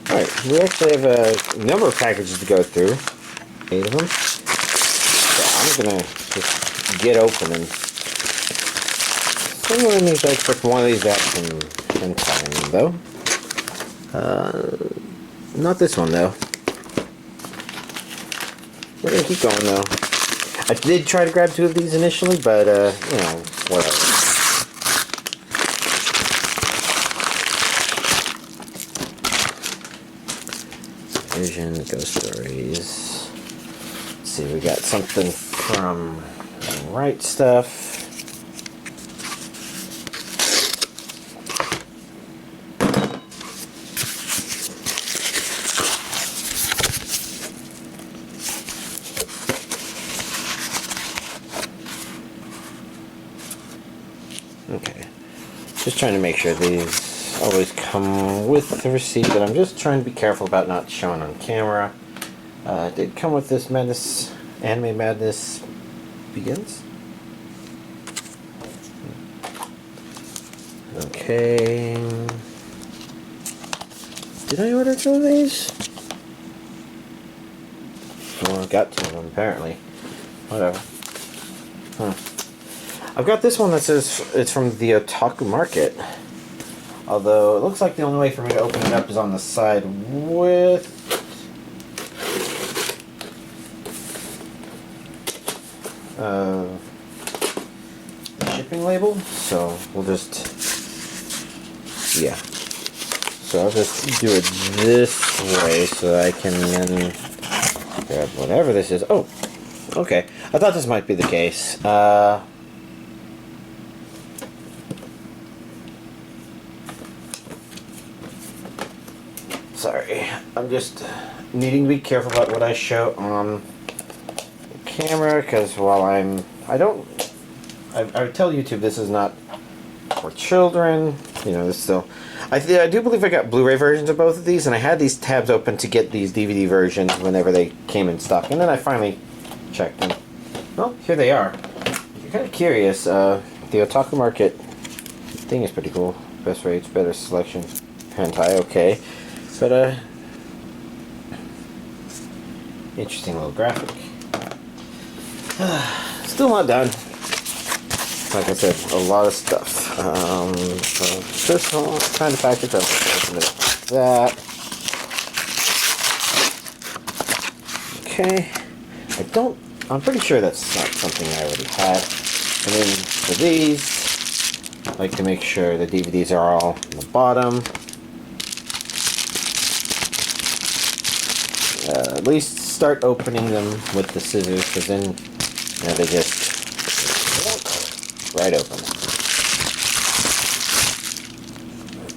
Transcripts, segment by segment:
Alright, we actually have a number of packages to go through. 8 of them. So I'm gonna just get open and some of these I expect one of these out from Hentai though. Not this one though. We're gonna keep going though. I did try to grab 2 of these initially, but you know, whatever. Vision, Ghost Stories. Let's see, we got something from Right Stuff. Okay, just trying to make sure these always come with the receipt, but I'm just trying to be careful about not showing on camera. It did come with this Madness, Anime Madness Begins. Okay. Did I order 2 of these? Well, I got 2 of them apparently. Whatever. I've got this one that says it's from the Otaku Market. Although it looks like the only way for me to open it up is on the side with the shipping label. So we'll just, yeah. So I'll just do it this way so I can then grab whatever this is. Oh, okay. I thought this might be the case. Sorry, I'm just needing to be careful about what I show on the camera, because while I tell YouTube this is not for children, you know, this still, I do believe I got Blu-ray versions of both of these, and I had these tabs open to get these DVD versions whenever they came in stock, and then I finally checked them. Well, here they are. If you're kind of curious, the Otaku Market thing is pretty cool. Best rates, better selection, hentai, okay. But, interesting little graphic. Still not done. Like I said, a lot of stuff. So this whole kind of package, I'll open it like that. Okay. I'm pretty sure that's not something I already had. And then for these, I like to make sure the DVDs are all on the bottom. At least start opening them with the scissors, because then, you know, they just right open.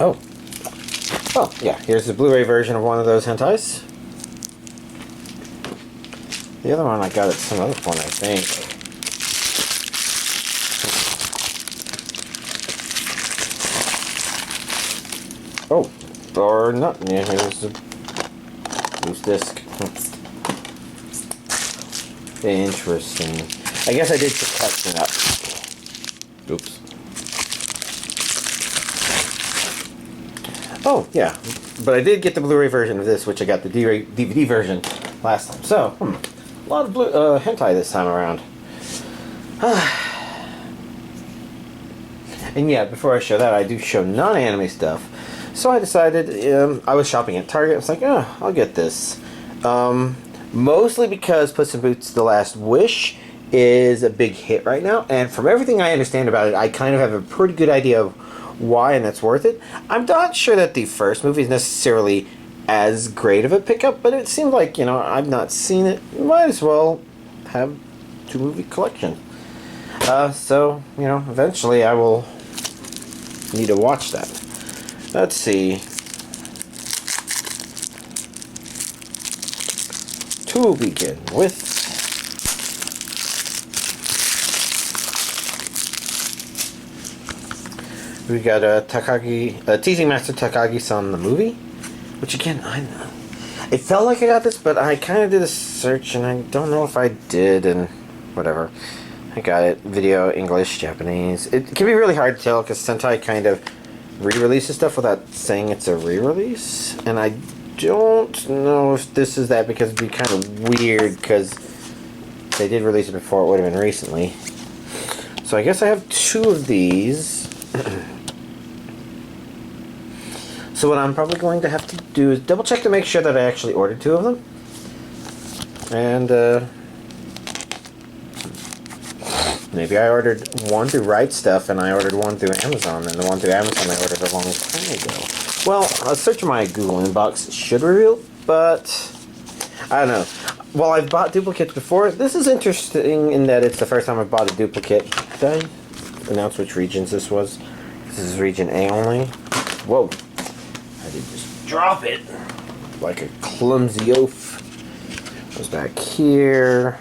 Oh. Oh, yeah, here's the Blu-ray version of one of those hentais. The other one I got at some other point, I think. Oh, or not. Yeah, here's the loose disc. Interesting. I guess I did cut it up. Oops. Oh, yeah. But I did get the Blu-ray version of this, which I got the DVD version last time. So, a lot of hentai this time around. And yeah, before I show that, I do show non-anime stuff. So I decided, I was shopping at Target. I was like, oh, I'll get this. Mostly because Puss in Boots: The Last Wish is a big hit right now. And from everything I understand about it, I kind of have a pretty good idea of why, and that's worth it. I'm not sure that the first movie is necessarily as great of a pickup, but it seemed like, you know, I've not seen it. Might as well have 2-movie collection. So, you know, eventually I will need to watch that. Let's see. To begin with, we got Teasing Master Takagi-san the movie, which again, it felt like I got this, but I kind of did a search and I don't know if I did, and whatever. I got it. Video, English, Japanese. It can be really hard to tell because Sentai kind of re-releases stuff without saying it's a re-release, and I don't know if this is that, because it'd be kind of weird, because they did release it before. It would have been recently. So I guess I have 2 of these. So what I'm probably going to have to do is double check to make sure that I actually ordered 2 of them. And maybe I ordered one through Right Stuff and I ordered one through Amazon, and the one through Amazon I ordered a long time ago. Well, a search of my Google inbox should reveal, but I don't know. Well, I've bought duplicates before. This is interesting in that it's the first time I've bought a duplicate. Did I announce which regions this was? This is region A only. Whoa. I did just drop it like a clumsy oaf. Goes back here.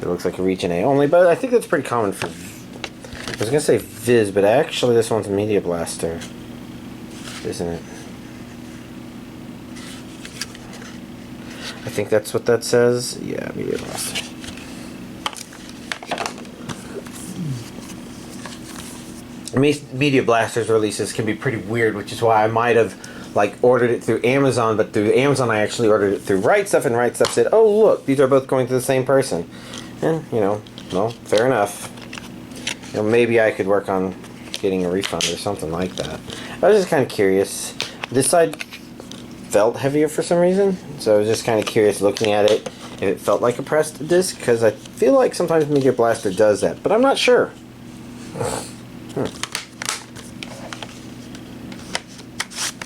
It looks like a region A only, but I think that's pretty common for... I was going to say Viz, but actually this one's Media Blaster. Isn't it? I think that's what that says. Yeah, Media Blaster. Media Blaster's releases can be pretty weird, which is why I might have ordered it through Amazon, but through Amazon I actually ordered it through Right Stuff, and Right Stuff said, oh look, these are both going to the same person. And, well, fair enough. Maybe I could work on getting a refund or something like that. I was just kind of curious. This side felt heavier for some reason, so I was just kind of curious looking at it if it felt like a pressed disc, because I feel like sometimes Media Blaster does that, but I'm not sure.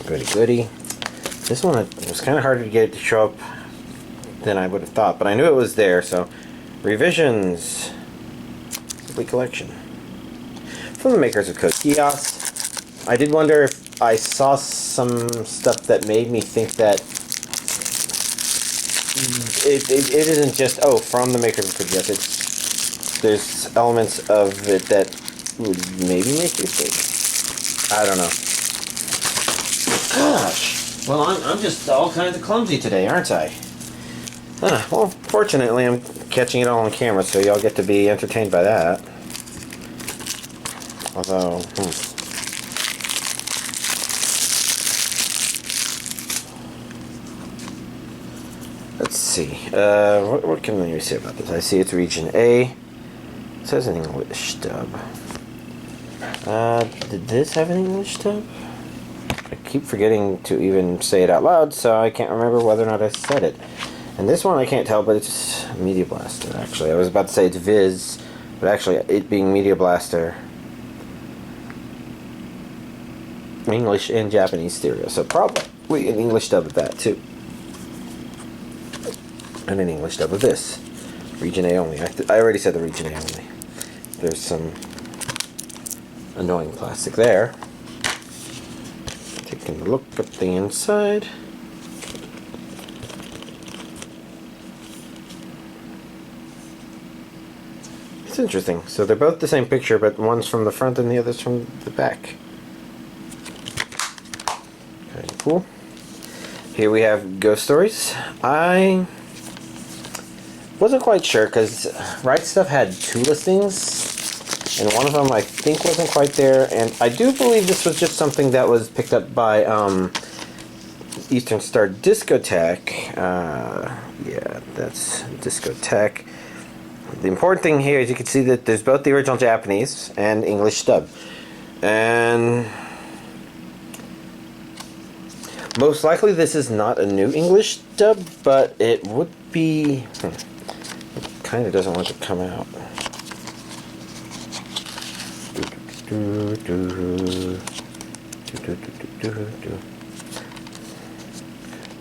Goody goody. This one, it was kind of harder to get it to show up than I would have thought, but I knew it was there, so... Revisions. Complete collection. From the makers of Code Geass. I did wonder if I saw some stuff that made me think that it isn't just, oh, from the makers of Code Geass. There's elements of it that would maybe make you think. I don't know. Gosh. Well, I'm just all kinds of clumsy today, aren't I? Well, fortunately, I'm catching it all on camera, so y'all get to be entertained by that. Although, let's see. What can we say about this? I see it's region A. It says an English dub. Did this have an English dub? I keep forgetting to even say it out loud, so I can't remember whether or not I said it. And this one I can't tell, but it's Media Blaster, actually. I was about to say it's Viz, but actually it being Media Blaster, English and Japanese stereo. So probably an English dub of that, too. And an English dub of this. Region A only. I already said the Region A only. There's some annoying plastic there. Taking a look at the inside. It's interesting. So they're both the same picture, but one's from the front and the other's from the back. Kind of cool. Here we have Ghost Stories. I wasn't quite sure because Right Stuff had 2 listings, and one of them I think wasn't quite there. And I do believe this was just something that was picked up by Eastern Star Discotheque. Yeah, that's Discotheque. The important thing here is you can see that there's both the original Japanese and English dub. And most likely this is not a new English dub, but it would be... It kind of doesn't want to come out.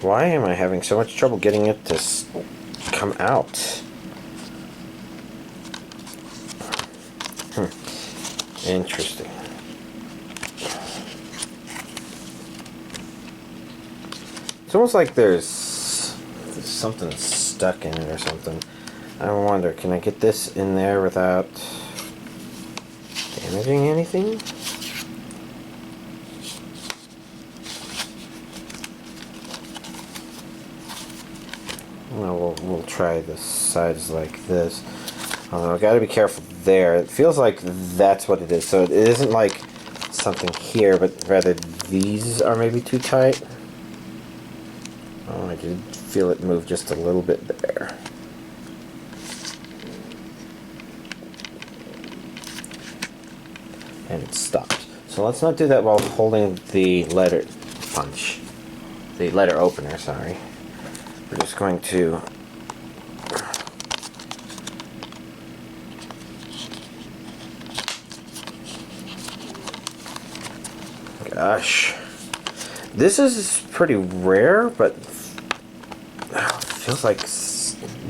Why am I having so much trouble getting it to come out? Interesting. It's almost like there's something stuck in it or something. I wonder, can I get this in there without damaging anything? No, we'll try the sides like this. Although I gotta be careful there. It feels like that's what it is. So it isn't like something here, but rather these are maybe too tight. Oh, I did feel it move just a little bit there. And it stopped. So let's not do that while holding the letter punch. The letter opener, sorry. We're just going to gosh. This is pretty rare, but it feels like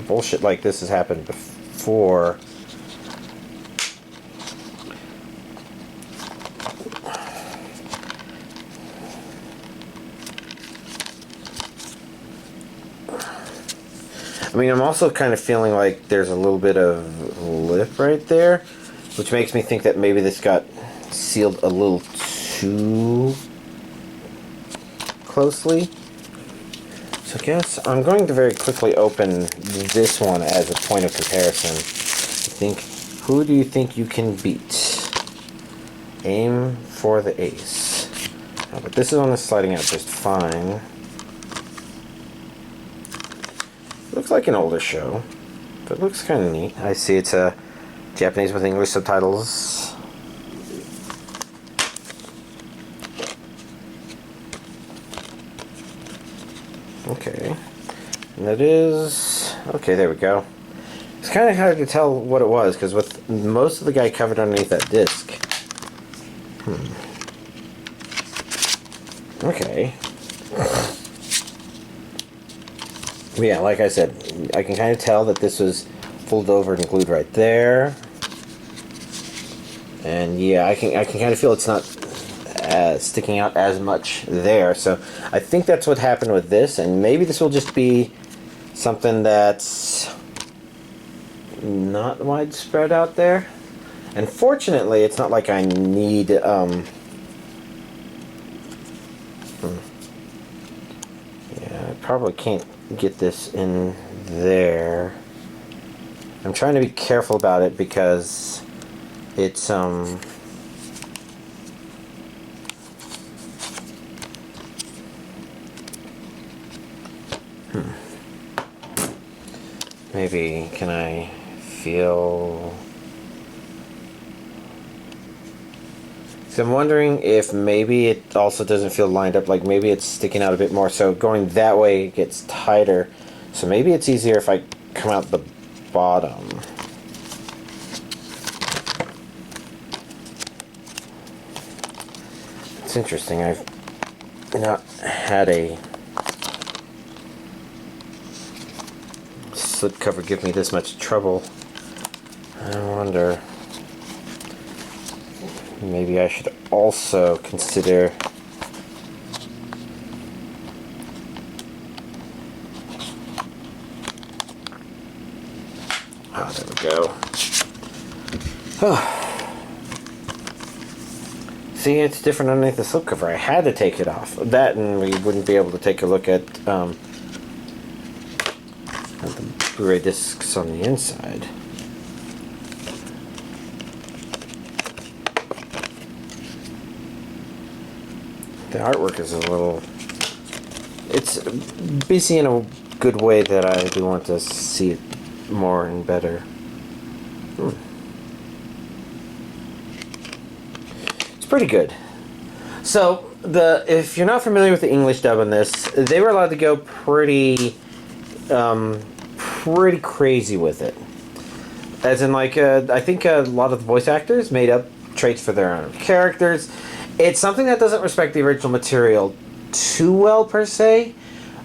bullshit like this has happened before. I mean, I'm also kind of feeling like there's a little bit of lip right there, which makes me think that maybe this got sealed a little too closely. So I guess I'm going to very quickly open this one as a point of comparison. Who do you think you can beat? Aim for the ace. Oh, but this is only sliding out just fine. Looks like an older show, but it looks kind of neat. I see it's a Japanese with English subtitles. Okay, and that is okay. There we go. It's kind of hard to tell what it was because with most of the guy covered underneath that disc. Okay. Yeah, like I said, I can kind of tell that this was folded over and glued right there. And yeah, I can kind of feel it's not sticking out as much there. So I think that's what happened with this, and maybe this will just be something that's not widespread out there. And fortunately, it's not like I need yeah, I probably can't get this in there. I'm trying to be careful about it because it's maybe can I feel? So I'm wondering if maybe it also doesn't feel lined up, like maybe it's sticking out a bit more, so going that way it gets tighter. So maybe it's easier if I come out the bottom. It's interesting, I've not had a slipcover give me this much trouble. I wonder, maybe I should also consider there we go. See, it's different underneath the slipcover. I had to take it off. That, and we wouldn't be able to take a look at the Blu-ray discs on the inside. The artwork is a little... It's busy in a good way that I do want to see it more and better. It's pretty good. So, if you're not familiar with the English dub on this, they were allowed to go pretty crazy with it. As in, like, I think a lot of the voice actors made up traits for their own characters. It's something that doesn't respect the original material too well, per se.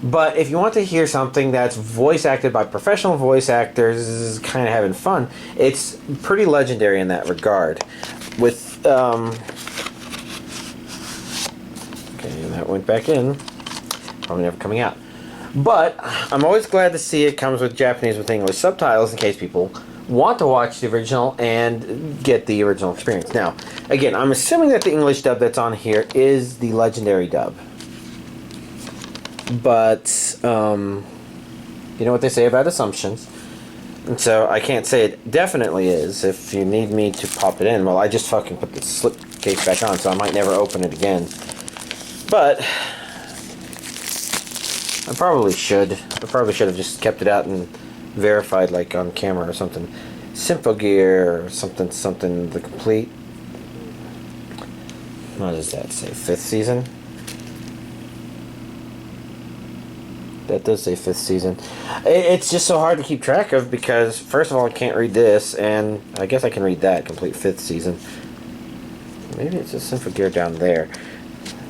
But if you want to hear something that's voice acted by professional voice actors, kind of having fun, it's pretty legendary in that regard. With, okay, and that went back in. Probably never coming out. But I'm always glad to see it comes with Japanese with English subtitles in case people want to watch the original and get the original experience. Now, again, I'm assuming that the English dub that's on here is the legendary dub. But, you know what they say about assumptions. And so I can't say it definitely is. If you need me to pop it in, well, I just fucking put the slipcase back on, so I might never open it again. But I probably should. I probably should have just kept it out and verified, like, on camera or something. Symphogear or something, the complete. What does that say? 5th season? That does say 5th season. It's just so hard to keep track of because, first of all, I can't read this, and I guess I can read that, complete 5th season. Maybe it's just Symphogear down there.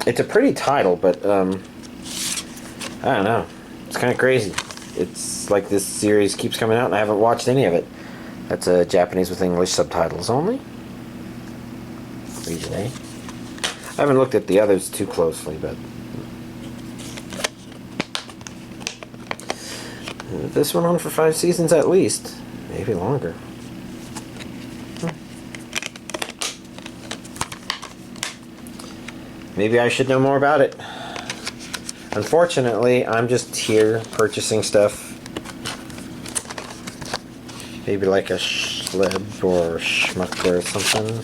It's a pretty title, but, I don't know. It's kind of crazy. It's like this series keeps coming out, and I haven't watched any of it. That's Japanese with English subtitles only. Region A. I haven't looked at the others too closely, but this went on for 5 seasons at least, maybe longer. Maybe I should know more about it. Unfortunately, I'm just here purchasing stuff. Maybe like a schleb or schmuck or something.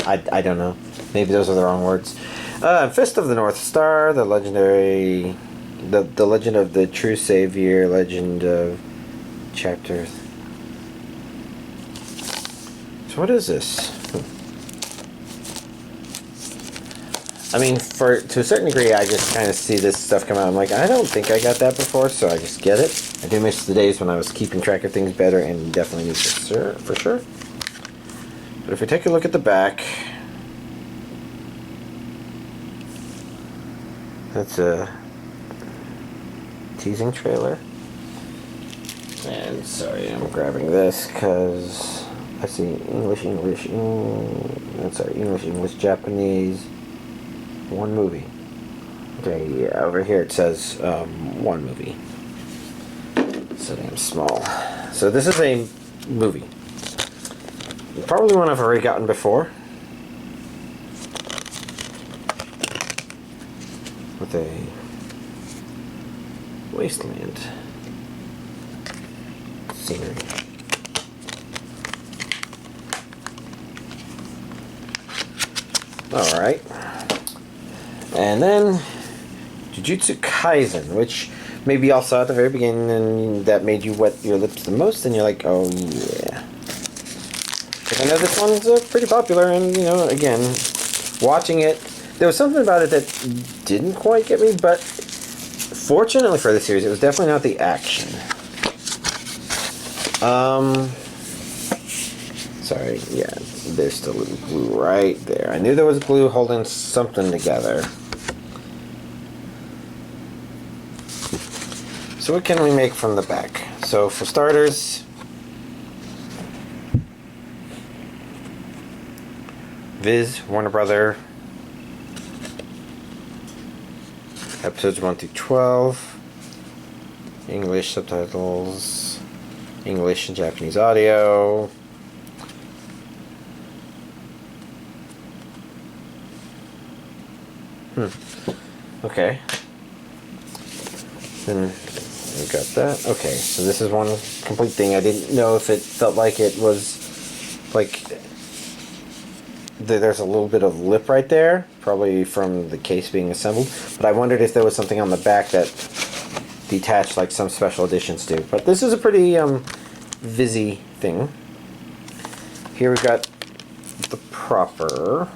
I don't know. Maybe those are the wrong words. Fist of the North Star, the legendary... The Legend of the True Savior, Legend of Chapter... So what is this? I mean, to a certain degree, I just kind of see this stuff come out. I'm like, I don't think I got that before, so I just get it. I do miss the days when I was keeping track of things better, and definitely need this for sure. But if we take a look at the back, that's a teasing trailer. And sorry, I'm grabbing this because I see English, Japanese. One movie. Okay, yeah, over here it says one movie. So damn small. So this is a movie. Probably one I've already gotten before. With a wasteland scenery. Alright. And then Jujutsu Kaisen, which maybe y'all saw at the very beginning and that made you wet your lips the most, and you're like, oh yeah. Because I know this one's pretty popular, and you know, again, watching it, there was something about it that didn't quite get me, but fortunately for the series, it was definitely not the action. Sorry, yeah, there's still a little glue right there. I knew there was glue holding something together. So what can we make from the back? So for starters, Viz, Warner Brother, episodes 1 through 12, English subtitles, English and Japanese audio. Okay. Then we got that. Okay, so this is one complete thing. I didn't know if it felt like it was like there's a little bit of lip right there, probably from the case being assembled. But I wondered if there was something on the back that detached, like some special editions do. But this is a pretty Vizzy thing. Here we've got the proper.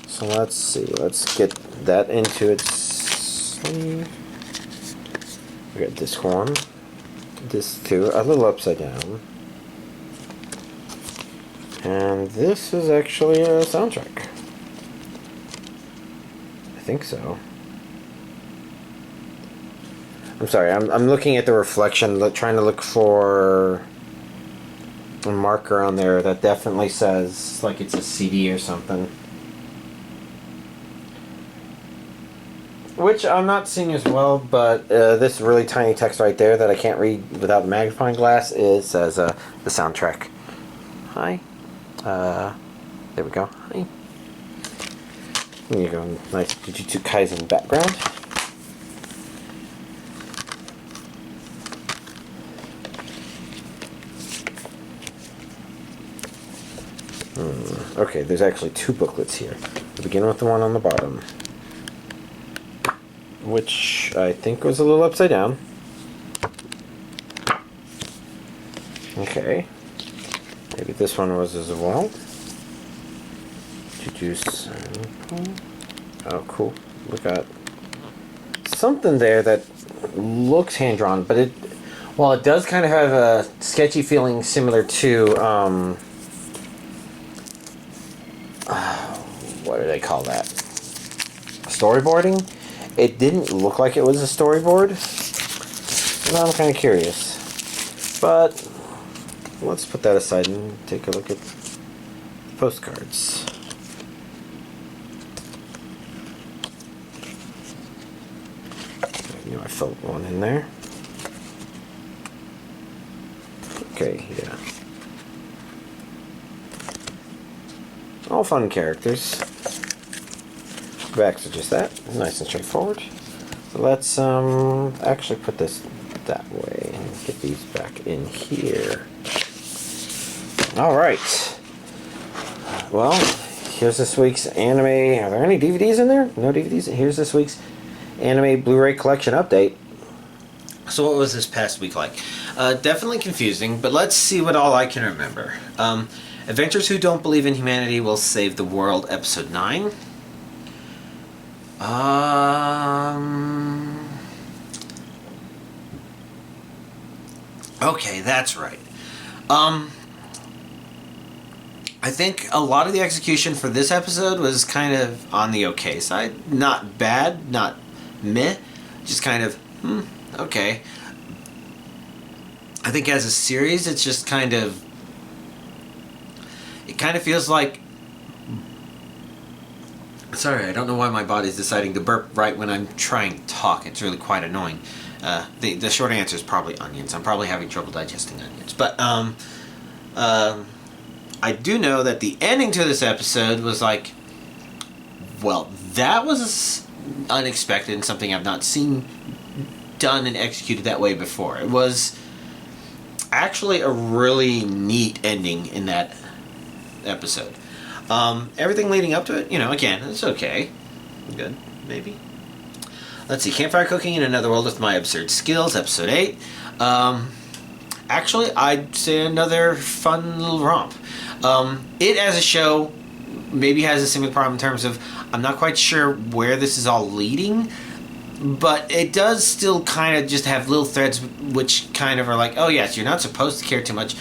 So let's see, let's get that into its sleeve. We got this one, this two, a little upside down. And this is actually a soundtrack. I think so. I'm sorry, I'm looking at the reflection, trying to look for a marker on there that definitely says like it's a CD or something. Which I'm not seeing as well, but this really tiny text right there that I can't read without a magnifying glass, it says the soundtrack. Hi. There we go. Hi. There you go. Nice Jujutsu Kaisen background. Okay, there's actually two booklets here. We'll begin with the one on the bottom. which I think was a little upside down. Okay. Maybe this one was as well. Jujutsu. Oh, cool. We got something there that looks hand-drawn, but it, while it does kind of have a sketchy feeling similar to, what do they call that? Storyboarding? It didn't look like it was a storyboard. And I'm kind of curious. But let's put that aside and take a look at the postcards. I knew I felt one in there. Okay, yeah. All fun characters. Backs are just that. Nice and straightforward. So let's actually put this that way and get these back in here. Alright. Well, here's this week's anime. Are there any DVDs in there? No DVDs? Here's this week's anime Blu-ray collection update. So what was this past week like? Definitely confusing, but let's see what all I can remember. Adventurers Who Don't Believe in Humanity Will Save the World, Episode 9. Okay, that's right. I think a lot of the execution for this episode was kind of on the okay side. Not bad, not meh, just kind of, okay. I think as a series, it's just kind of, it kind of feels like, sorry, I don't know why my body's deciding to burp right when I'm trying to talk. It's really quite annoying. The short answer is probably onions. I'm probably having trouble digesting onions. But I do know that the ending to this episode was like, well, that was unexpected and something I've not seen done and executed that way before. It was actually a really neat ending in that episode. Everything leading up to it, you know, again, it's okay. Good, maybe. Let's see, Campfire Cooking in Another World with My Absurd Skills, Episode 8. Actually, I'd say another fun little romp. It as a show maybe has a similar problem in terms of I'm not quite sure where this is all leading, but it does still kind of just have little threads which kind of are like, oh yes, you're not supposed to care too much,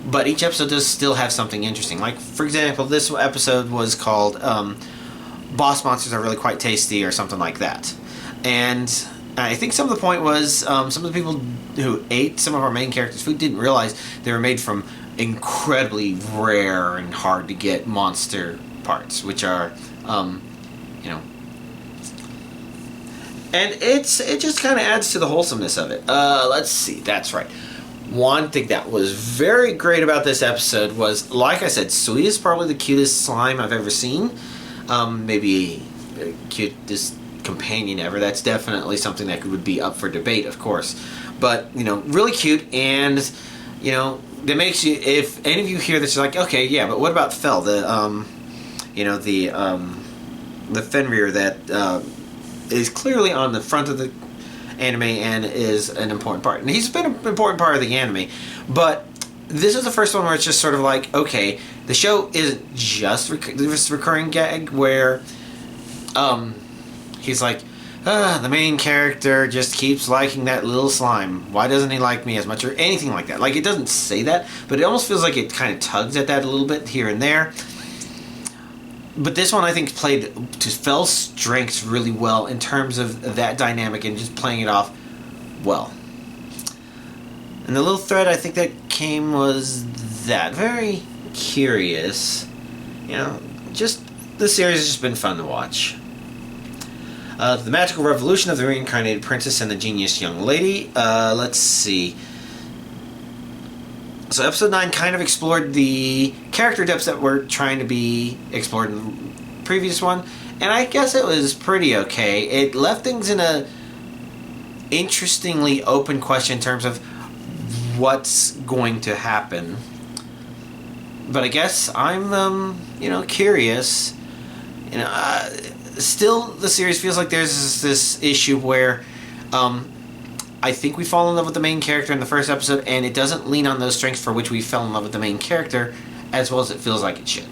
but each episode does still have something interesting. Like, for example, this episode was called Boss Monsters Are Really Quite Tasty or something like that. And I think some of the point was some of the people who ate some of our main characters' food didn't realize they were made from incredibly rare and hard to get monster parts, which are, you know, and it just kind of adds to the wholesomeness of it. Let's see, that's right. One thing that was very great about this episode was, like I said, Sui is probably the cutest slime I've ever seen. Maybe cutest companion ever. That's definitely something that would be up for debate, of course. But, you know, really cute, and, you know, that makes you, if any of you hear this, you're like, okay, yeah, but what about Fel, the, you know, the Fenrir that is clearly on the front of the anime and is an important part. And he's been an important part of the anime, but this is the first one where it's just sort of like, okay, the show isn't just this recurring gag where he's like, the main character just keeps liking that little slime. Why doesn't he like me as much? Or anything like that. Like, it doesn't say that, but it almost feels like it kind of tugs at that a little bit here and there. But this one, I think, played to Fel's strengths really well in terms of that dynamic and just playing it off well. And the little thread I think that came was that. Very curious. You know, just, the series has just been fun to watch. The Magical Revolution of the Reincarnated Princess and the Genius Young Lady. Let's see. So episode 9 kind of explored the character depths that were trying to be explored in the previous one, and I guess it was pretty okay. It left things in a interestingly open question in terms of what's going to happen. But I guess I'm, you know, curious. You know, still the series feels like there's this issue where I think we fall in love with the main character in the first episode, and it doesn't lean on those strengths for which we fell in love with the main character as well as it feels like it should.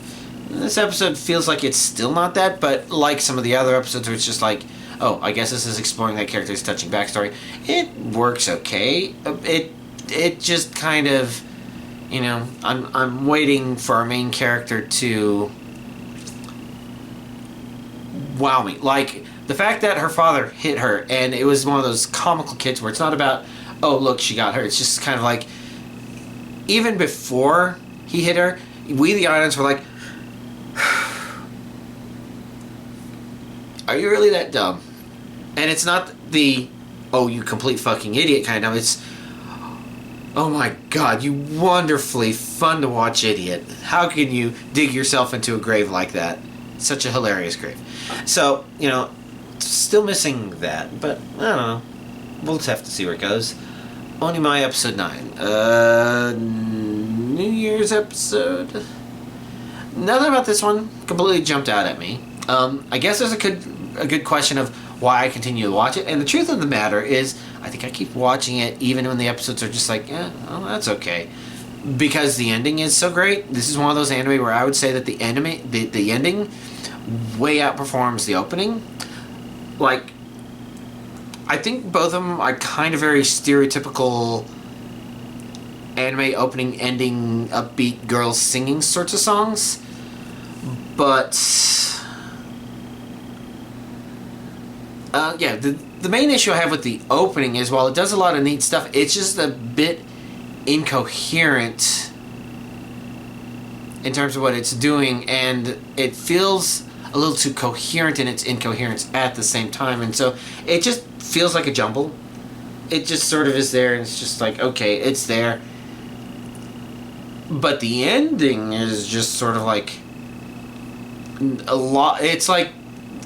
This episode feels like it's still not that, but like some of the other episodes where it's just like, oh, I guess this is exploring that character's touching backstory. It works okay. It just kind of, you know, I'm waiting for our main character to wow me. Like, the fact that her father hit her, and it was one of those comical kids where it's not about, oh, look, she got hurt. It's just kind of like, even before he hit her, we, the audience, were like, are you really that dumb? And it's not the, oh, you complete fucking idiot kind of. It's, oh my god, you wonderfully fun to watch idiot. How can you dig yourself into a grave like that? Such a hilarious grave. So, you know, still missing that, but I don't know. We'll just have to see where it goes. Only my episode 9. New Year's episode. Nothing about this one completely jumped out at me. I guess there's a good question of why I continue to watch it, and the truth of the matter is, I think I keep watching it even when the episodes are just like, oh, that's okay. Because the ending is so great. This is one of those anime where I would say that the ending way outperforms the opening. Like, I think both of them are kind of very stereotypical anime opening, ending, upbeat girls singing sorts of songs. But yeah, the main issue I have with the opening is, while it does a lot of neat stuff, it's just a bit incoherent in terms of what it's doing, and it feels a little too coherent in its incoherence at the same time, and so it just feels like a jumble. It just sort of is there, and it's just like, okay, it's there. But the ending is just sort of like a lot. It's like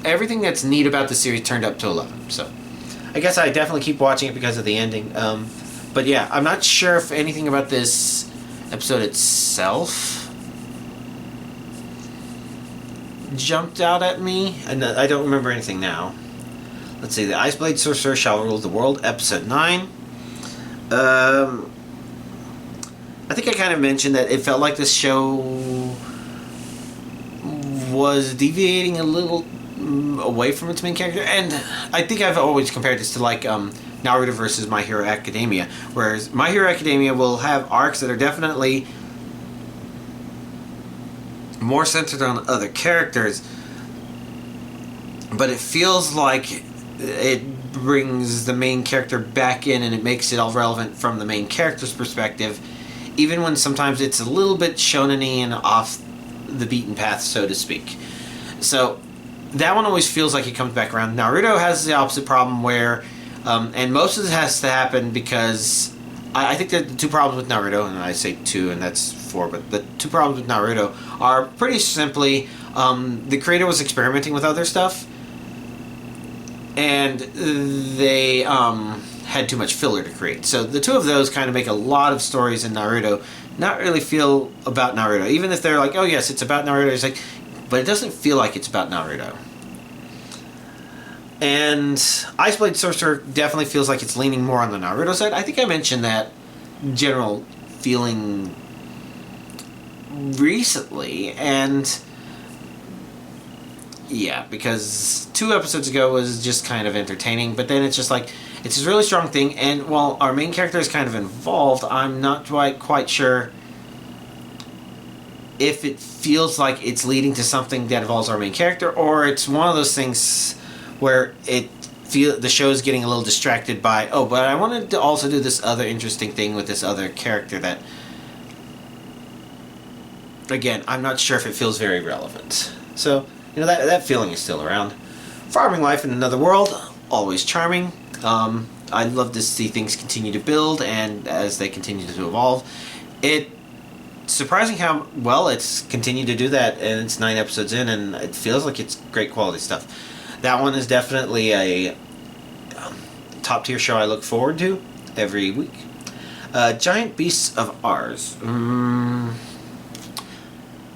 everything that's neat about the series turned up to 11. So I guess I definitely keep watching it because of the ending. But yeah, I'm not sure if anything about this episode itself jumped out at me. And I don't remember anything now. Let's see. The Ice Blade Sorcerer Shall Rule the World, episode 9. I think I kind of mentioned that it felt like this show was deviating a little away from its main character, and I think I've always compared this to like Naruto versus My Hero Academia, whereas My Hero Academia will have arcs that are definitely more centered on other characters, but it feels like it brings the main character back in and it makes it all relevant from the main character's perspective, even when sometimes it's a little bit shonen-y and off the beaten path, so to speak. So that one always feels like it comes back around. Naruto has the opposite problem where, and most of this has to happen because I think that the two problems with Naruto, and I say two and that's four, but the two problems with Naruto are pretty simply, the creator was experimenting with other stuff, and they had too much filler to create. So the two of those kind of make a lot of stories in Naruto not really feel about Naruto. Even if they're like, oh yes, it's about Naruto, it's like, but it doesn't feel like it's about Naruto. And Ice Blade Sorcerer definitely feels like it's leaning more on the Naruto side. I think I mentioned that general feeling recently, and yeah, because 2 episodes ago was just kind of entertaining, but then it's just like, it's a really strong thing, and while our main character is kind of involved, I'm not quite sure if it feels like it's leading to something that involves our main character, or it's one of those things where the show is getting a little distracted by, oh, but I wanted to also do this other interesting thing with this other character that, again, I'm not sure if it feels very relevant. So, you know, that feeling is still around. Farming Life in Another World, always charming. I'd love to see things continue to build, and as they continue to evolve. It's surprising how well it's continued to do that, and it's 9 episodes in, and it feels like it's great quality stuff. That one is definitely a top tier show I look forward to every week. Giant Beasts of Ours.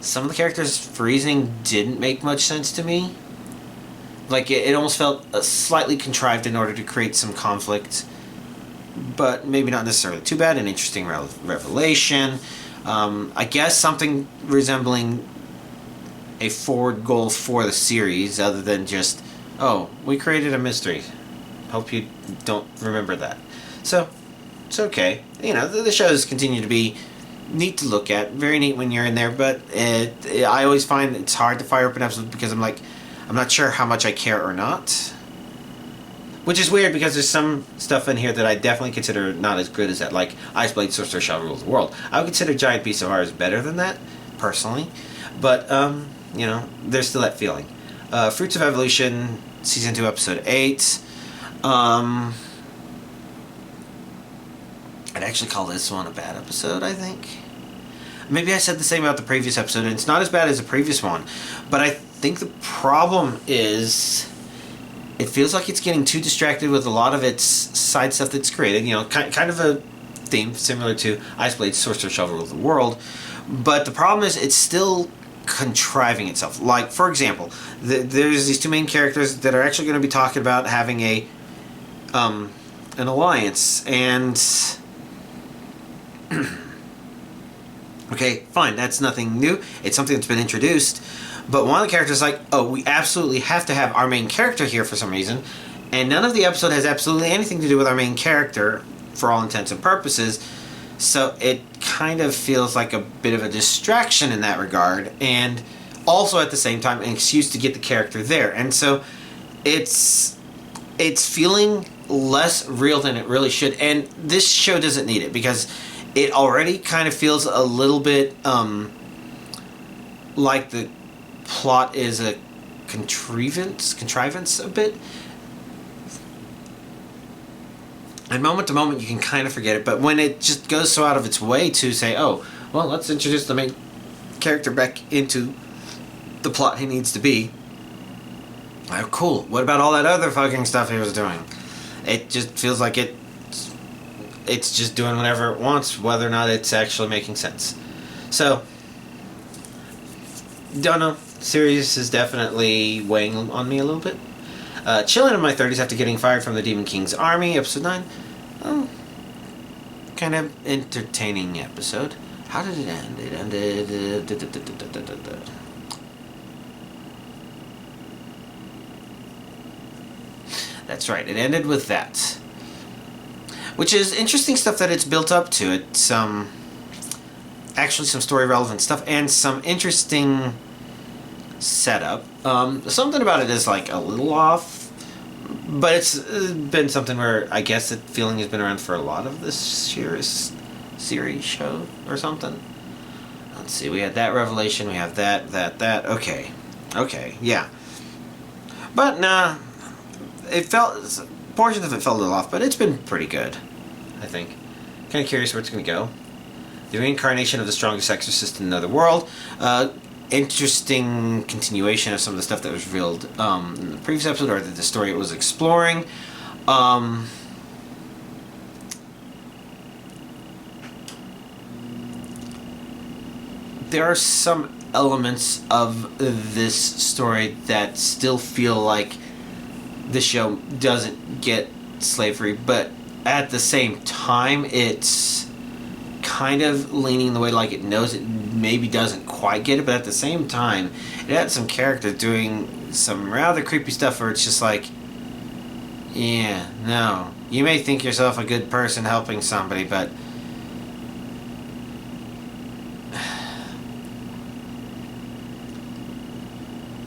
Some of the characters' phrasing didn't make much sense to me. Like, it almost felt slightly contrived in order to create some conflict, but maybe not necessarily too bad. An interesting revelation. I guess something resembling a forward goal for the series, other than just, oh, we created a mystery. Hope you don't remember that. So, it's okay. You know, the shows continue to be neat to look at. Very neat when you're in there, but I always find it's hard to fire up an episode because I'm like, I'm not sure how much I care or not. Which is weird because there's some stuff in here that I definitely consider not as good as that. Like, Ice Blade Sorcerer Shall Rule the World. I would consider Giant Beasts of Ours better than that, personally. But, you know, there's still that feeling. Fruits of Evolution, Season 2, Episode 8. I'd actually call this one a bad episode, I think. Maybe I said the same about the previous episode, and it's not as bad as the previous one. But I think the problem is it feels like it's getting too distracted with a lot of its side stuff that's created. You know, kind of a theme similar to Ice Blade Sorcerer Shall Rule the World. But the problem is it's still contriving itself. Like, for example, there's these two main characters that are actually going to be talking about having an alliance, and okay, fine, that's nothing new. It's something that's been introduced. But one of the characters is like, oh, we absolutely have to have our main character here for some reason. And none of the episode has absolutely anything to do with our main character for all intents and purposes. So it kind of feels like a bit of a distraction in that regard. And also at the same time, an excuse to get the character there. And so it's feeling less real than it really should. And this show doesn't need it because it already kind of feels a little bit like the plot is a contrivance a bit. And moment to moment you can kind of forget it, but when it just goes so out of its way to say, oh, well, let's introduce the main character back into the plot he needs to be. Oh, cool. What about all that other fucking stuff he was doing? It just feels like it's just doing whatever it wants, whether or not it's actually making sense. So, don't know. Series is definitely weighing on me a little bit. Chilling in my 30s after getting fired from the Demon King's army, episode 9. Kind of entertaining episode. How did it end? It ended... That's right, it ended with that. Which is interesting stuff that it's built up to. It's actually some story relevant stuff and some interesting setup. Something about it is like a little off, but it's been something where I guess the feeling has been around for a lot of this series show or something. Let's see, we had that revelation, we have that. Okay, yeah. But nah, portions of it felt a little off, but it's been pretty good, I think. Kind of curious where it's going to go. The reincarnation of the strongest exorcist in another world. Interesting continuation of some of the stuff that was revealed in the previous episode, or the story it was exploring. There are some elements of this story that still feel like the show doesn't get slavery, but at the same time it's kind of leaning the way like it knows it maybe doesn't quite get it, but at the same time it had some characters doing some rather creepy stuff where it's just like, yeah, no, you may think yourself a good person helping somebody, but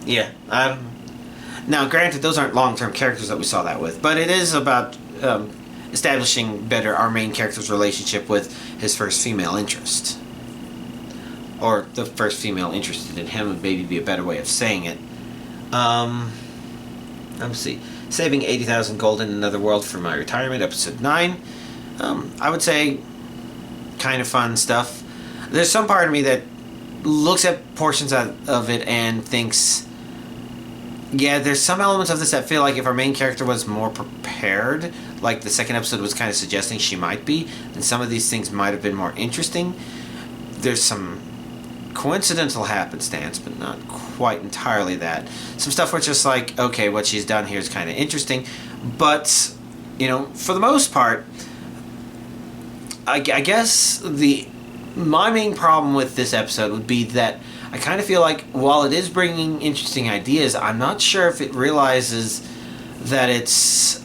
yeah, now granted those aren't long-term characters that we saw that with, but it is about establishing better our main character's relationship with his first female interest. Or the first female interested in him would maybe be a better way of saying it. Let's see. Saving 80,000 gold in another world for my retirement, episode 9. I would say kind of fun stuff. There's some part of me that looks at portions of it and thinks, yeah, there's some elements of this that feel like if our main character was more prepared, like the second episode was kind of suggesting she might be, then some of these things might have been more interesting. There's some coincidental happenstance, but not quite entirely that. Some stuff was just like, okay, what she's done here is kind of interesting, but, you know, for the most part, I guess my main problem with this episode would be that I kind of feel like while it is bringing interesting ideas, I'm not sure if it realizes that it's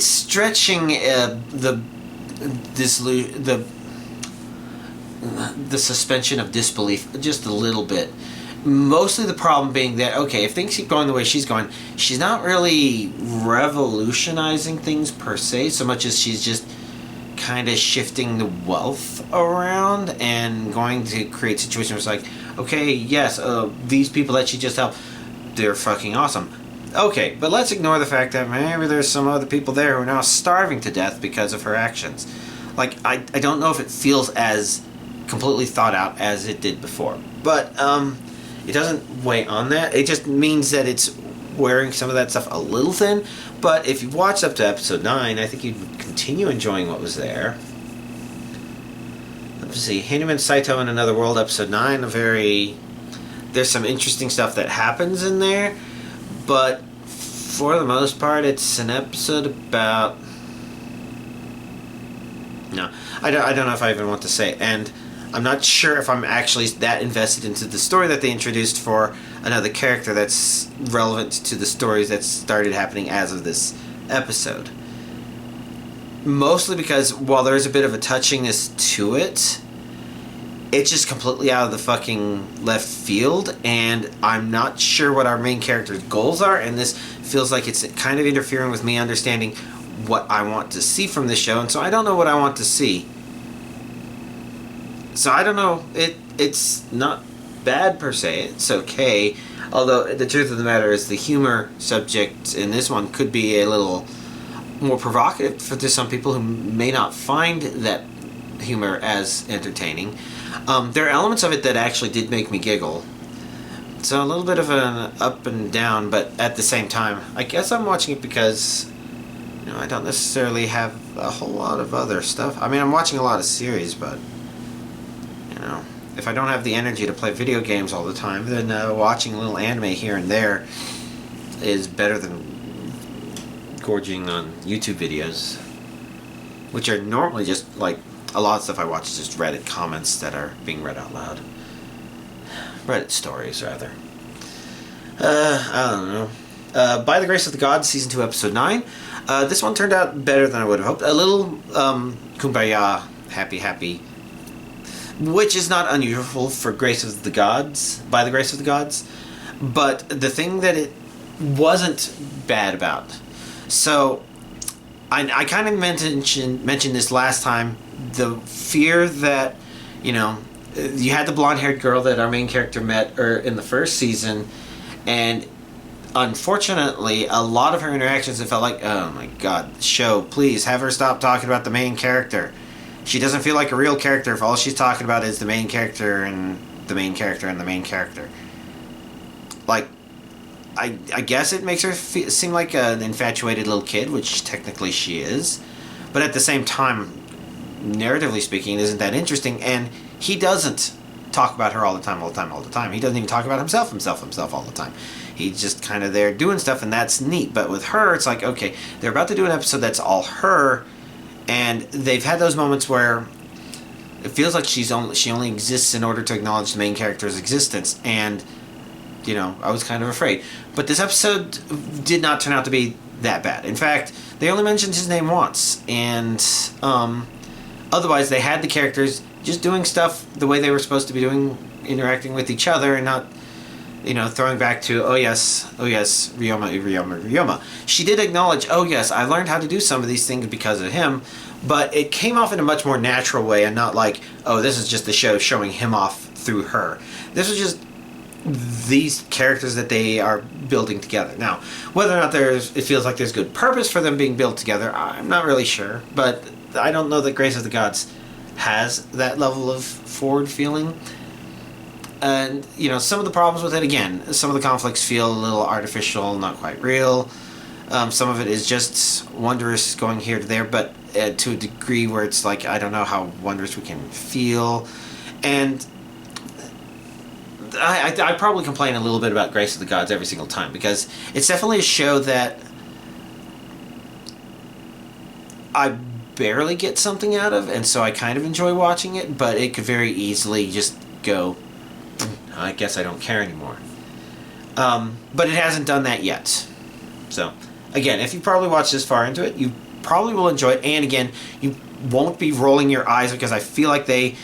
stretching the suspension of disbelief just a little bit. Mostly the problem being that, okay, if things keep going the way she's going, she's not really revolutionizing things per se, so much as she's just kind of shifting the wealth around and going to create situations where it's like, okay, yes, these people that she just helped, they're fucking awesome. Okay, but let's ignore the fact that maybe there's some other people there who are now starving to death because of her actions. Like, I don't know if it feels as completely thought out as it did before. But, it doesn't weigh on that. It just means that it's wearing some of that stuff a little thin. But if you've watched up to episode 9, I think you'd continue enjoying what was there. Let's see. Hanuman Saito in Another World, episode 9. There's some interesting stuff that happens in there. But for the most part, it's an episode about... No, I don't know if I even want to say it. And I'm not sure if I'm actually that invested into the story that they introduced for another character that's relevant to the stories that started happening as of this episode. Mostly because while there is a bit of a touchingness to it, it's just completely out of the fucking left field, and I'm not sure what our main character's goals are, and this feels like it's kind of interfering with me understanding what I want to see from this show, and so I don't know what I want to see. So I don't know, it's not bad per se, it's okay, although the truth of the matter is the humor subject in this one could be a little more provocative to some people who may not find that humor as entertaining. There are elements of it that actually did make me giggle, so a little bit of an up and down, but at the same time, I guess I'm watching it because, you know, I don't necessarily have a whole lot of other stuff. I mean, I'm watching a lot of series, but you know, if I don't have the energy to play video games all the time, then watching a little anime here and there is better than gorging on YouTube videos, which are normally just like a lot of stuff I watch is just Reddit comments that are being read out loud. Reddit stories, rather. I don't know. By the Grace of the Gods, Season 2, Episode 9. This one turned out better than I would have hoped. A little kumbaya, happy, which is not unusual for Grace of the Gods, By the Grace of the Gods. But the thing that it wasn't bad about. So, I kind of mentioned this last time. The fear that, you know, you had the blonde-haired girl that our main character met in the first season, and unfortunately, a lot of her interactions, it felt like, oh my god, show, please, have her stop talking about the main character. She doesn't feel like a real character if all she's talking about is the main character and the main character and the main character. Like, I guess it makes her seem like an infatuated little kid, which technically she is, but at the same time, narratively speaking, it isn't that interesting, and he doesn't talk about her all the time. He doesn't even talk about himself all the time. He's just kind of there doing stuff, and that's neat. But with her, it's like, okay, they're about to do an episode that's all her, and they've had those moments where it feels like she only exists in order to acknowledge the main character's existence, and, you know, I was kind of afraid. But this episode did not turn out to be that bad. In fact, they only mentioned his name once, and otherwise they had the characters just doing stuff the way they were supposed to be doing, interacting with each other, and not, you know, throwing back to, oh yes, Ryoma. She did acknowledge, oh yes, I learned how to do some of these things because of him, but it came off in a much more natural way, and not like, oh, this is just the show showing him off through her. This was just these characters that they are building together. Now, whether or not it feels like there's good purpose for them being built together, I'm not really sure, but I don't know that Grace of the Gods has that level of forward feeling. And, you know, some of the problems with it, again, some of the conflicts feel a little artificial, not quite real. Some of it is just wondrous going here to there, but to a degree where it's like, I don't know how wondrous we can feel. And I probably complain a little bit about Grace of the Gods every single time, because it's definitely a show that I barely get something out of, and so I kind of enjoy watching it, but it could very easily just go, I guess I don't care anymore. But it hasn't done that yet. So, again, if you probably watched this far into it, you probably will enjoy it, and again, you won't be rolling your eyes, because I feel like they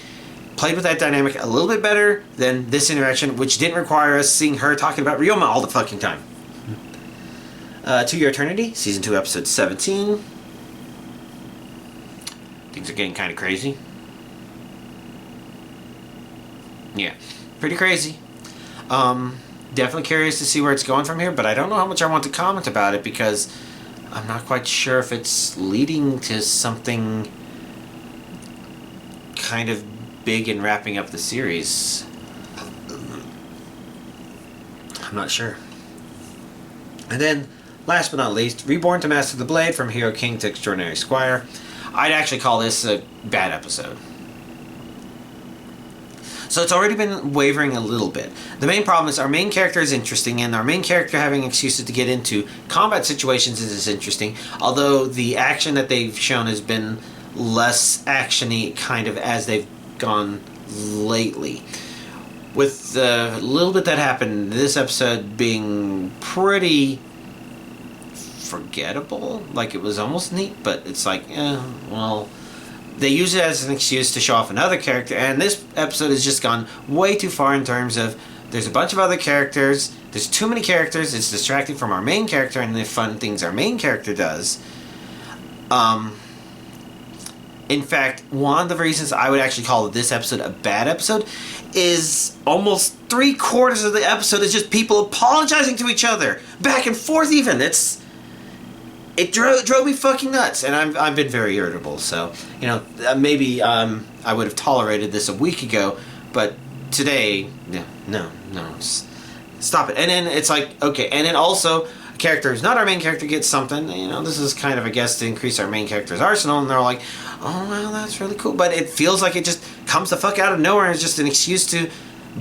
played with that dynamic a little bit better than this interaction, which didn't require us seeing her talking about Ryoma all the fucking time. To Your Eternity, Season 2, Episode 17. Things are getting kind of crazy. Yeah, pretty crazy. Definitely curious to see where it's going from here, but I don't know how much I want to comment about it, because I'm not quite sure if it's leading to something kind of big in wrapping up the series. I'm not sure. And then, last but not least, Reborn to Master the Blade, From Hero King to Extraordinary Squire. I'd actually call this a bad episode. So it's already been wavering a little bit. The main problem is our main character is interesting, and our main character having excuses to get into combat situations is interesting, although the action that they've shown has been less action-y kind of as they've gone lately. With the little bit that happened this episode being pretty forgettable, like it was almost neat, but it's like, well, they use it as an excuse to show off another character, and this episode has just gone way too far in terms of there's a bunch of other characters, there's too many characters, it's distracting from our main character and the fun things our main character does. In fact, one of the reasons I would actually call this episode a bad episode is almost 3/4 of the episode is just people apologizing to each other, back and forth even. It drove me fucking nuts, and I've been very irritable. So, you know, maybe I would have tolerated this a week ago, but today, no, stop it. And then it's like, okay, and then also a character who's not our main character gets something. You know, this is kind of, I guess, to increase our main character's arsenal, and they're like, oh well, that's really cool, but it feels like it just comes the fuck out of nowhere, and it's just an excuse to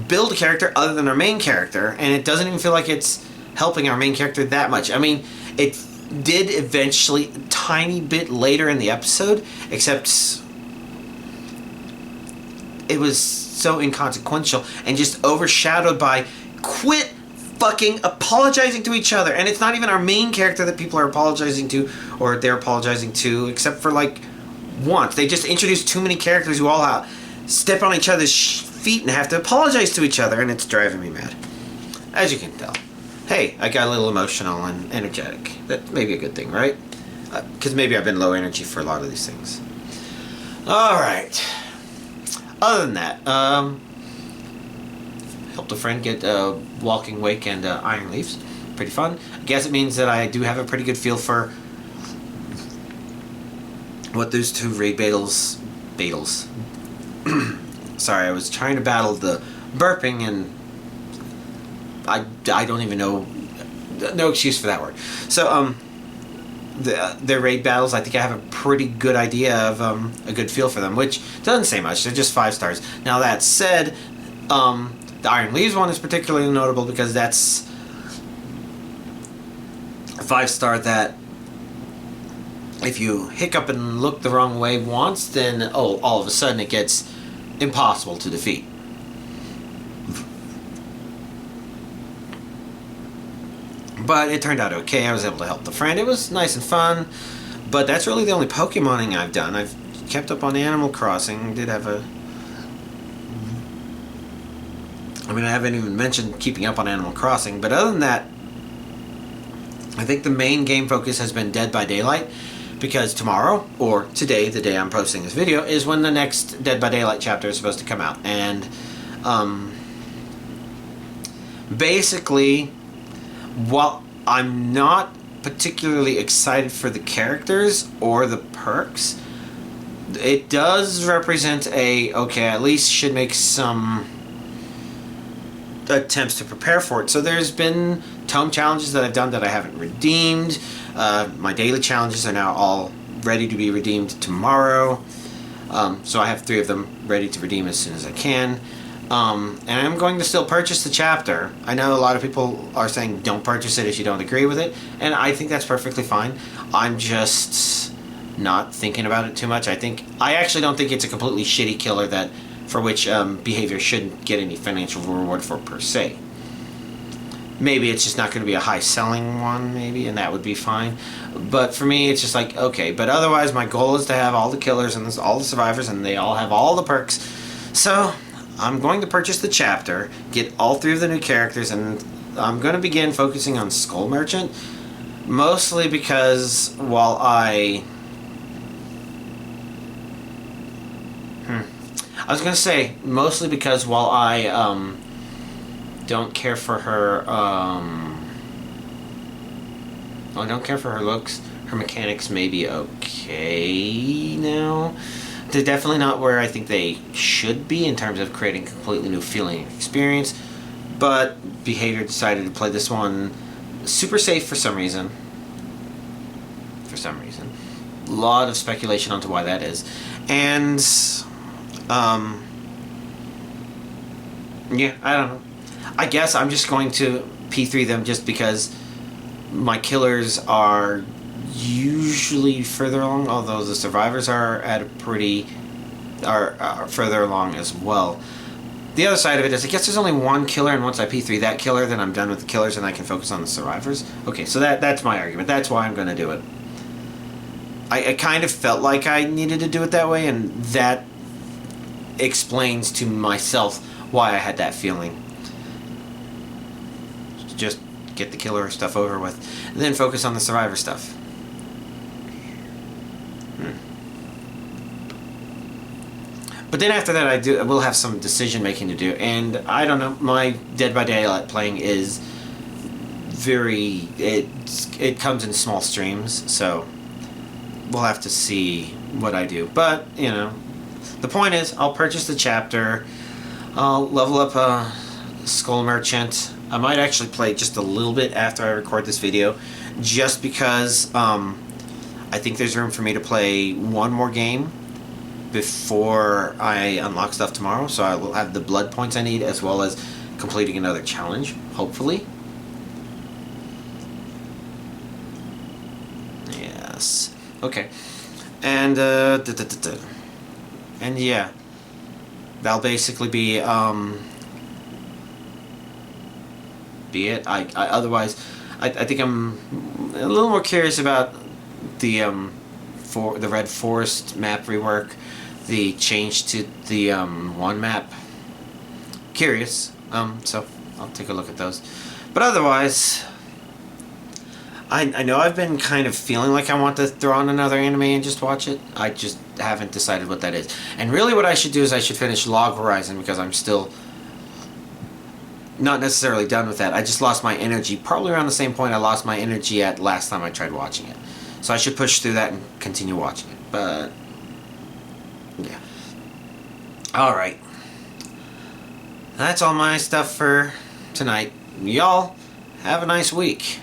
build a character other than our main character, and it doesn't even feel like it's helping our main character that much. I mean, it did eventually, a tiny bit later in the episode, except it was so inconsequential and just overshadowed by quit fucking apologizing to each other. And it's not even our main character that people are apologizing to, or they're apologizing to, except for like once. They just introduced too many characters who all step on each other's feet and have to apologize to each other, and it's driving me mad, as you can tell. Hey, I got a little emotional and energetic. That may be a good thing, right? Because maybe I've been low energy for a lot of these things. Alright. Other than that, helped a friend get Walking Wake and Iron Leaves. Pretty fun. I guess it means that I do have a pretty good feel for what those two raid battles... Sorry, I was trying to battle the burping, and I don't even know, no excuse for that word. So, their raid battles, I think I have a pretty good idea of a good feel for them, which doesn't say much. They're just 5 stars. Now that said, the Iron Leaves one is particularly notable because that's a 5-star that if you hiccup and look the wrong way once, then all of a sudden it gets impossible to defeat. But it turned out okay. I was able to help the friend. It was nice and fun. But that's really the only Pokemoning I've done. I've kept up on Animal Crossing. Did have a... I mean, I haven't even mentioned keeping up on Animal Crossing. But other than that, I think the main game focus has been Dead by Daylight. Because tomorrow, or today, the day I'm posting this video, is when the next Dead by Daylight chapter is supposed to come out. And, basically, while I'm not particularly excited for the characters or the perks, it does represent okay, at least should make some attempts to prepare for it. So there's been tome challenges that I've done that I haven't redeemed. My daily challenges are now all ready to be redeemed tomorrow. So I have 3 of them ready to redeem as soon as I can. And I'm going to still purchase the chapter. I know a lot of people are saying don't purchase it if you don't agree with it, and I think that's perfectly fine. I'm just not thinking about it too much. I actually don't think it's a completely shitty killer that for which behavior shouldn't get any financial reward for per se. Maybe it's just not going to be a high selling one, maybe, and that would be fine. But for me, it's just like, okay. But otherwise, my goal is to have all the killers and all the survivors, and they all have all the perks. So I'm going to purchase the chapter, get all 3 of the new characters, and I'm going to begin focusing on Skull Merchant, mostly because while I was going to say, mostly because while I don't care for her, I don't care for her looks, her mechanics may be okay now. They're definitely not where I think they should be in terms of creating a completely new feeling and experience, but Behavior decided to play this one super safe for some reason. A lot of speculation onto why that is. And yeah, I don't know. I guess I'm just going to P3 them just because my killers are usually further along, although the survivors are at a pretty are further along as well. The other side of it is I guess there's only one killer, and once I P3 that killer, then I'm done with the killers and I can focus on the survivors. Okay, so that's my argument. That's why I'm going to do it. I kind of felt like I needed to do it that way, and that explains to myself why I had that feeling. Just get the killer stuff over with, and then focus on the survivor stuff. But then after that, I will have some decision making to do, and I don't know. My Dead by Daylight playing is very it comes in small streams, so we'll have to see what I do. But you know, the point is, I'll purchase the chapter. I'll level up Skull Merchant. I might actually play just a little bit after I record this video, just because I think there's room for me to play one more game before I unlock stuff tomorrow, so I will have the blood points I need as well as completing another challenge, hopefully. Yes. Okay. And and yeah, that'll basically be it. Otherwise, I think I'm a little more curious about the the Red Forest map rework, the change to the one map. Curious, so I'll take a look at those. But otherwise, I know I've been kind of feeling like I want to throw on another anime and just watch it. I just haven't decided what that is. And really what I should do is I should finish Log Horizon, because I'm still not necessarily done with that. I just lost my energy, probably around the same point I lost my energy at last time I tried watching it. So I should push through that and continue watching it. But yeah. Alright. That's all my stuff for tonight. Y'all have a nice week.